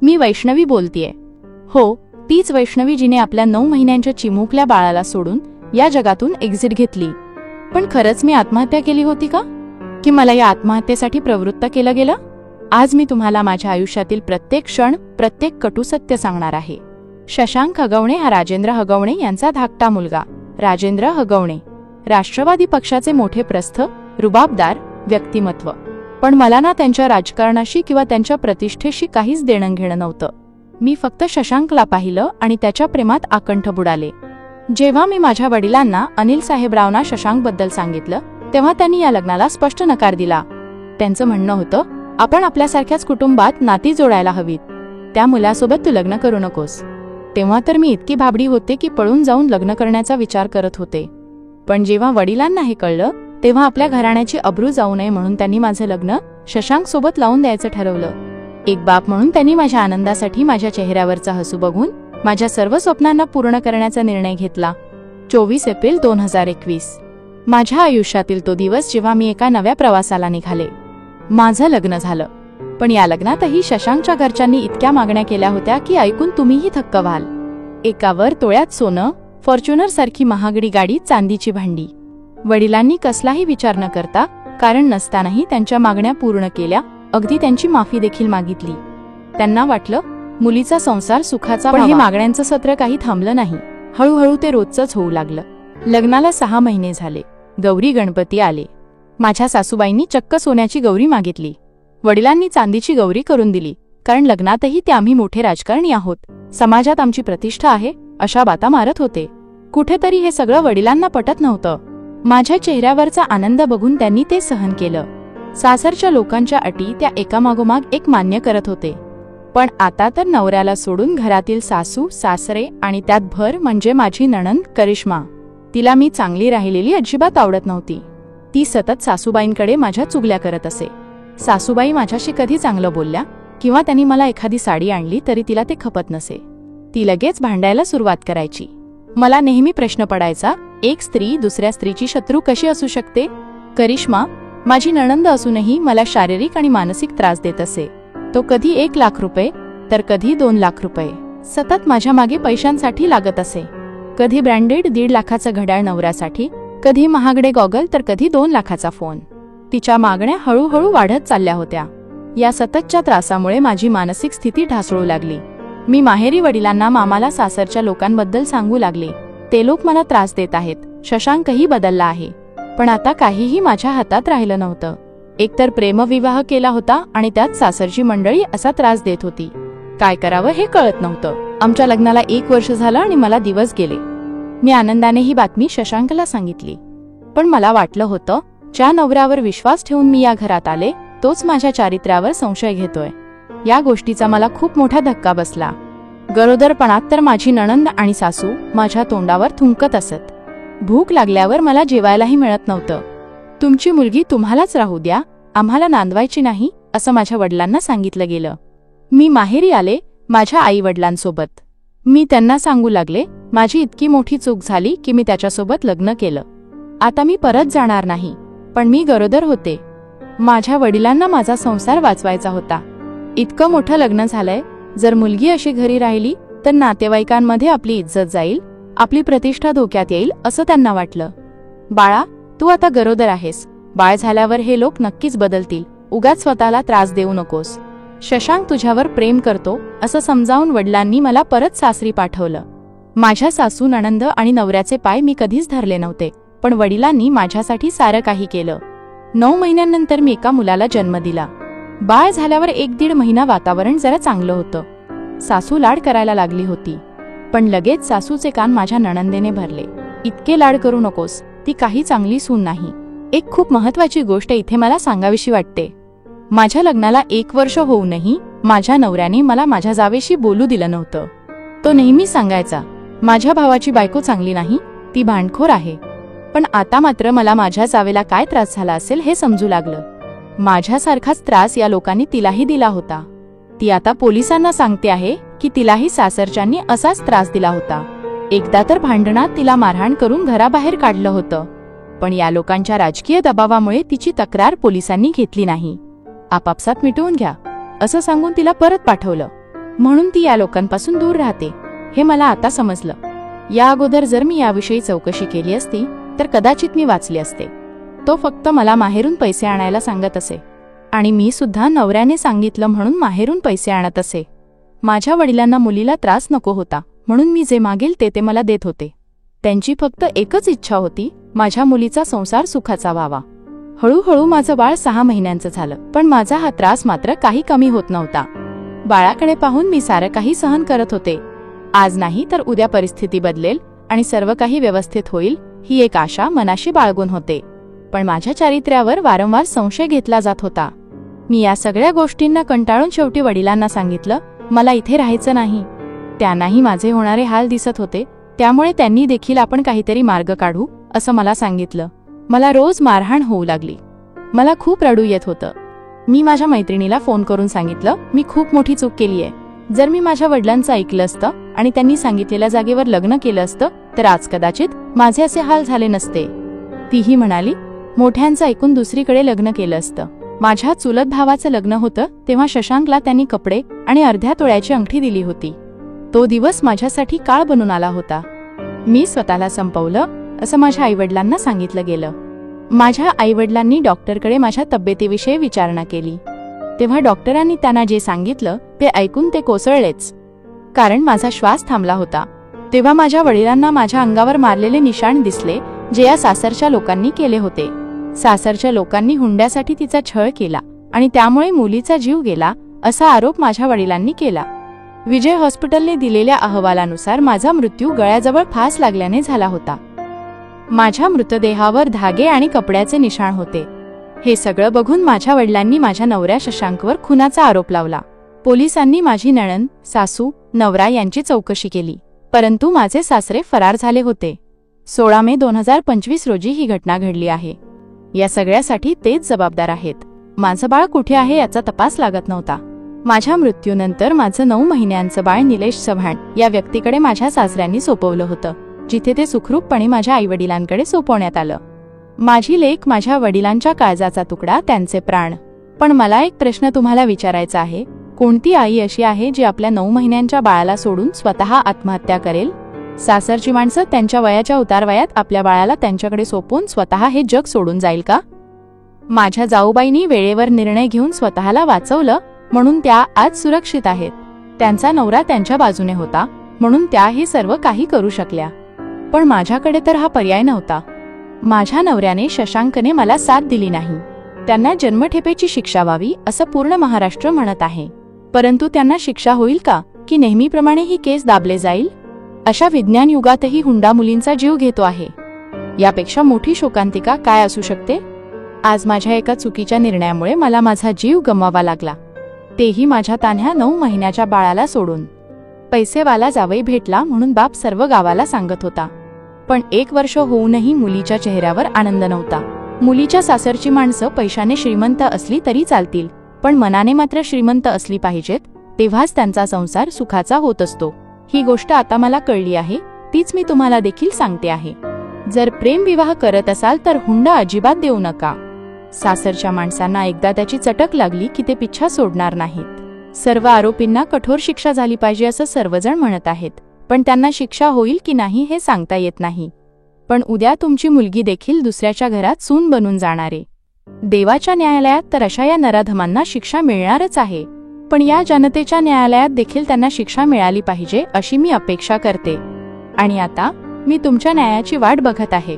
मी वैष्णवी बोलतेय. हो, तीच वैष्णवी जिने आपल्या 9 महिन्यांच्या चिमुकल्या बाळाला सोडून या जगातून एक्झिट घेतली. पण खरंच मी आत्महत्या केली होती का? की मला या आत्महत्येसाठी प्रवृत्त केलं गेलं? आज मी तुम्हाला माझ्या आयुष्यातील प्रत्येक क्षण, प्रत्येक कटू सत्य सांगणार आहे. शशांक हगवणे हा राजेंद्र हगवणे यांचा धाकटा मुलगा. राजेंद्र हगवणे राष्ट्रवादी पक्षाचे मोठे प्रस्थ, रुबाबदार व्यक्तिमत्व. पण मला ना त्यांच्या राजकारणाशी किंवा त्यांच्या प्रतिष्ठेशी काहीच देणं घेणं नव्हतं. मी फक्त शशांकला पाहिलं आणि त्याच्या प्रेमात आकंठ बुडाले. जेव्हा मी माझ्या वडिलांना अनिल साहेबरावना शशांकबद्दल सांगितलं तेव्हा त्यांनी या लग्नाला स्पष्ट नकार दिला. त्यांचं म्हणणं होतं, आपण आपल्यासारख्याच कुटुंबात नाती जोडायला हवीत, त्या मुलासोबत तू लग्न करू नकोस. तेव्हा तर मी इतकी भाबडी होते की पळून जाऊन लग्न करण्याचा विचार करत होते. पण जेव्हा वडिलांना हे कळलं तेव्हा आपल्या घराण्याची अब्रू जाऊ नये म्हणून त्यांनी माझं लग्न शशांक सोबत लावून द्यायचं ठरवलं. एक बाप म्हणून त्यांनी माझ्या आनंदासाठी माझ्या चेहऱ्यावरचा हसू बघून माझ्या सर्व स्वप्नांना पूर्ण करण्याचा निर्णय घेतला. 24 एप्रिल 2021 माझ्या आयुष्यातील तो दिवस जेव्हा मी एका नव्या प्रवासाला निघाले. माझं लग्न झालं, पण या लग्नातही शशांकच्या घरच्यांनी इतक्या मागण्या केल्या होत्या की ऐकून तुम्हीही थक्क व्हाल. एकावर तोळ्यात सोनं, फॉर्च्युनर सारखी महागडी गाडी, चांदीची भांडी. वडिलांनी कसलाही विचार न करता, कारण नसतानाही त्यांच्या मागण्या पूर्ण केल्या. अगदी त्यांची माफी देखील मागितली. त्यांना वाटलं मुलीचा संसार सुखाचा. पण हे मागण्यांचं सत्र काही थांबलं नाही. हळूहळू ते रोजचंच होऊ लागलं. लग्नाला 6 महिने झाले. गौरी गणपती आले. माझ्या सासूबाईंनी चक्क सोन्याची गौरी मागितली. वडिलांनी चांदीची गौरी करून दिली, कारण लग्नातही ते आम्ही मोठे राजकारणी आहोत, समाजात आमची प्रतिष्ठा आहे, अशा बाता मारत होते. कुठेतरी हे सगळं वडिलांना पटत नव्हतं. माझ्या चेहऱ्यावरचा आनंद बघून त्यांनी ते सहन केलं. सासरच्या लोकांच्या अटी त्या एकामागोमाग एक मान्य करत होते. पण आता तर नवऱ्याला सोडून घरातील सासू, सासरे आणि त्यात भर म्हणजे माझी नणंद करिश्मा, तिला मी चांगली राहिलेली अजिबात आवडत नव्हती. ती सतत सासूबाईंकडे माझ्या चुगल्या करत असे. सासूबाई माझ्याशी कधी चांगलं बोलल्या किंवा त्यांनी मला एखादी साडी आणली तरी तिला ते खपत नसे. ती लगेच भांडायला सुरुवात करायची. मला नेहमी प्रश्न पडायचा, एक स्त्री दुसऱ्या स्त्रीची शत्रू कशी असू शकते? करिश्मा माझी नणंद असूनही मला शारीरिक आणि मानसिक त्रास देत असे. तो कधी 1 लाख रुपये तर कधी 2 लाख रुपये सतत माझ्या मागे पैशांसाठी लागत असे. कधी ब्रँडेड 1.5 लाखाचं घड्याळ नवऱ्यासाठी, कधी महागडे गॉगल तर कधी 2 लाखाचा फोन. तिच्या मागण्या हळूहळू वाढत चालल्या होत्या. या सततच्या त्रासामुळे माझी मानसिक स्थिती ढासळू लागली. मी माहेरी वडिलांना, मामाला, सासरच्या लोकांबद्दल सांगू लागले. ते लोक मला त्रास देत आहेत, शशांकही बदलला आहे. पण आता काहीही माझ्या हातात राहिलं नव्हतं. एकतर प्रेमविवाह केला होता आणि त्यात सासरची मंडळी असा त्रास देत होती. काय करावं हे कळत नव्हतं. आमच्या लग्नाला 1 वर्ष झालं आणि मला दिवस गेले. मी आनंदाने ही बातमी शशांकला सांगितली. पण मला वाटलं होतं, ज्या नवऱ्यावर विश्वास ठेवून मी या घरात आले तोच माझ्या चारित्र्यावर संशय घेतोय. या गोष्टीचा मला खूप मोठा धक्का बसला. गरोदरपणात तर माझी नणंद आणि सासू माझ्या तोंडावर थुंकत असत. भूक लागल्यावर मला जेवायलाही मिळत नव्हतं. तुमची मुलगी तुम्हालाच राहू द्या, आम्हाला नांदवायची नाही, असं माझ्या वडिलांना सांगितलं गेलं. मी माहेरी आले माझ्या आई वडिलांसोबत. मी त्यांना सांगू लागले, माझी इतकी मोठी चूक झाली की मी त्याच्यासोबत लग्न केलं. आता मी परत जाणार नाही. पण मी गरोदर होते. माझ्या वडिलांना माझा संसार वाचवायचा होता. इतकं मोठं लग्न झालंय, जर मुलगी अशी घरी राहिली तर नातेवाईकांमध्ये आपली इज्जत जाईल, आपली प्रतिष्ठा धोक्यात येईल असं त्यांना वाटलं. बाळा, तू आता गरोदर आहेस. बाळ झाल्यावर हे लोक नक्कीच बदलतील. उगाच स्वतःला त्रास देऊ नकोस. शशांक तुझ्यावर प्रेम करतो असं समजावून वडिलांनी मला परत सासरी पाठवलं. माझ्या सासू, नणंद आणि नवऱ्याचे पाय मी कधीच धरले नव्हते, पण वडिलांनी माझ्यासाठी सारं काही केलं. 9 महिन्यांनंतर मी एका मुलाला जन्म दिला. बाळ झाल्यावर 1-1.5 महिना वातावरण जरा चांगलं होतं. सासू लाड करायला लागली होती. पण लगेच सासूचे कान माझ्या नणंदेने भरले. इतके लाड करू नकोस, ती काही चांगली सून नाही. एक खूप महत्वाची गोष्ट इथे मला सांगावीशी वाटते. माझ्या लग्नाला 1 वर्ष होऊनही माझ्या नवऱ्याने मला माझ्या जावेशी बोलू दिलं नव्हतं. तो नेहमी सांगायचा, माझ्या भावाची बायको चांगली नाही, ती भांडखोर आहे. पण आता मात्र मला माझ्या जावेला काय त्रास झाला असेल हे समजू लागलं. माझ्यासारखाच त्रास या लोकांनी तिलाही दिला होता. ती आता पोलिसांना सांगते आहे की तिलाही सासरच्यांनी असाच त्रास दिला होता. एकदा तर भांडणात तिला मारहाण करून घराबाहेर काढलं होतं. पण या लोकांच्या राजकीय दबावामुळे तिची तक्रार पोलिसांनी घेतली नाही. आपापसात मिटवून घ्या असं सांगून तिला परत पाठवलं. म्हणून ती या लोकांपासून दूर राहते, हे मला आता समजलं. या अगोदर जर मी याविषयी चौकशी केली असती तर कदाचित मी वाचली असते. तो फक्त मला माहेरून पैसे आणायला सांगत असे आणि मी सुद्धा नवऱ्याने सांगितलं म्हणून माहेरून पैसे आणत असे. माझ्या वडिलांना मुलीला त्रास नको होता म्हणून मी जे मागेल ते मला देत होते. त्यांची फक्त एकच इच्छा होती, माझ्या मुलीचा संसार सुखाचा व्हावा. हळूहळू माझं बाळ 6 महिन्यांचं झालं, पण माझा हा त्रास मात्र काही कमी होत नव्हता. बाळाकडे पाहून मी सारं काही सहन करत होते. आज नाही तर उद्या परिस्थिती बदलेल आणि सर्व काही व्यवस्थित होईल ही एक आशा मनाशी बाळगून होते. पण माझ्या चारित्र्यावर वारंवार संशय घेतला जात होता. मी या सगळ्या गोष्टींना कंटाळून शेवटी वडिलांना सांगितलं, मला इथे राहायचं नाही. त्यांनाही माझे होणारे हाल दिसत होते, त्यामुळे त्यांनी देखील आपण काहीतरी मार्ग काढू असं मला सांगितलं. मला रोज मारहाण होऊ लागली. मला खूप रडू येत होतं. मी माझ्या मैत्रिणीला फोन करून सांगितलं, मी खूप मोठी चूक केली आहे. जर मी माझ्या वडिलांचं ऐकलं असतं आणि त्यांनी सांगितलेल्या जागेवर लग्न केलं असतं तर आज कदाचित माझे असे हाल झाले नसते. तीही म्हणाली, मोठ्यांचं ऐकून दुसरीकडे लग्न केलं असतं. माझ्या चुलत भावाचं लग्न होतं तेव्हा शशांकला त्यांनी कपडे आणि अर्ध्या तोळ्याची अंगठी दिली होती. तो दिवस माझ्यासाठी काळ बनून आला होता. मी स्वतःला संपवलं असं माझ्या आईवडिलांना सांगितलं गेलं. माझ्या आईवडिलांनी डॉक्टरकडे माझ्या तब्येतीविषयी विचारणा केली. तेव्हा डॉक्टरांनी त्यांना जे सांगितलं ते ऐकून ते कोसळलेच, कारण माझा श्वास थांबला होता. तेव्हा माझ्या वडिलांना माझ्या अंगावर मारलेले निशाण दिसले, जे या सासरच्या लोकांनी केले होते. सासरच्या लोकांनी हुंड्यासाठी तिचा छळ केला आणि त्यामुळे मुलीचा जीव गेला असा आरोप माझ्या वडिलांनी केला. विजय हॉस्पिटलने दिलेल्या अहवालानुसार माझा मृत्यू गळ्याजवळ फास लागल्याने झाला होता. माझ्या मृतदेहावर धागे आणि कपड्याचे निशाण होते. हे सगळं बघून माझ्या वडिलांनी माझ्या नवऱ्या शशांकवर खुनाचा आरोप लावला. पोलिसांनी माझी नणंद, सासू, नवरा यांची चौकशी केली, परंतु माझे सासरे फरार झाले होते. 16 मे 2025 रोजी ही घटना घडली आहे. या सगळ्यासाठी तेच जबाबदार आहेत. माझं बाळ कुठे आहे याचा तपास लागत नव्हता. माझ्या मृत्यूनंतर माझं 9 महिन्यांचं बाळ निलेश चव्हाण या व्यक्तीकडे माझ्या सासऱ्यांनी सोपवलं होतं, जिथे ते सुखरूपपणे माझ्या आईवडिलांकडे सोपवण्यात आलं. माझी लेक माझ्या वडिलांच्या काळजाचा तुकडा, त्यांचे प्राण. पण मला एक प्रश्न तुम्हाला विचारायचा आहे, कोणती आई अशी आहे जी आपल्या 9 महिन्यांच्या बाळाला सोडून स्वतः आत्महत्या करेल? सासरची माणसं त्यांच्या वयाच्या उतारवयात आपल्या बाळाला त्यांच्याकडे सोपवून स्वतः हे जग सोडून जाईल का? माझ्या जाऊबाईंनी वेळेवर निर्णय घेऊन स्वतःला वाचवलं म्हणून त्या आज सुरक्षित आहेत. त्यांचा नवरा त्यांच्या बाजूने होता म्हणून त्या हे सर्व काही करू शकल्या. पण माझ्याकडे तर हा पर्याय नव्हता. माझ्या नवऱ्याने, शशांकने मला साथ दिली नाही. त्यांना जन्मठेपेची शिक्षा व्हावी असं पूर्ण महाराष्ट्र म्हणत आहे, परंतु त्यांना शिक्षा होईल का की नेहमीप्रमाणे ही केस दाबले जाईल? अशा विज्ञान युगातही हुंडा मुलींचा जीव घेतो आहे. यापेक्षा मोठी शोकांतिका काय असू शकते? आज माझ्या एका चुकीच्या निर्णयामुळे मला माझा जीव गमवावा लागला, तेही माझ्या तान्ह्या 9 महिन्याच्या बाळाला सोडून. पैसेवाला जावई भेटला म्हणून बाप सर्व गावाला सांगत होता, पण 1 वर्ष होऊनही मुलीच्या चेहऱ्यावर आनंद नव्हता. मुलीच्या सासरची माणसं पैशाने श्रीमंत असली तरी चालतील, पण मनाने मात्र श्रीमंत असली पाहिजेत, तेव्हाच त्यांचा संसार सुखाचा होत असतो. ही गोष्ट आता मला कळली आहे, तीच मी तुम्हाला देखील सांगते आहे. जर प्रेमविवाह करत असाल तर हुंडा अजिबात देऊ नका. सासरच्या माणसांना एकदा त्याची चटक लागली की ते पिच्छा सोडणार नाहीत. सर्व आरोपींना कठोर शिक्षा झाली पाहिजे असं सर्वजण म्हणत आहेत, पण त्यांना शिक्षा होईल की नाही हे सांगता येत नाही. पण उद्या तुमची मुलगी देखील दुसऱ्याच्या घरात सून बनून जाणारे. देवाच्या न्यायालयात तर अशा या नराधमांना शिक्षा मिळणारच आहे, पण या जनतेच्या न्यायालयात देखील त्यांना शिक्षा मिळाली पाहिजे अशी मी अपेक्षा करते. आणि आता मी तुमच्या न्यायाची वाट बघत आहे.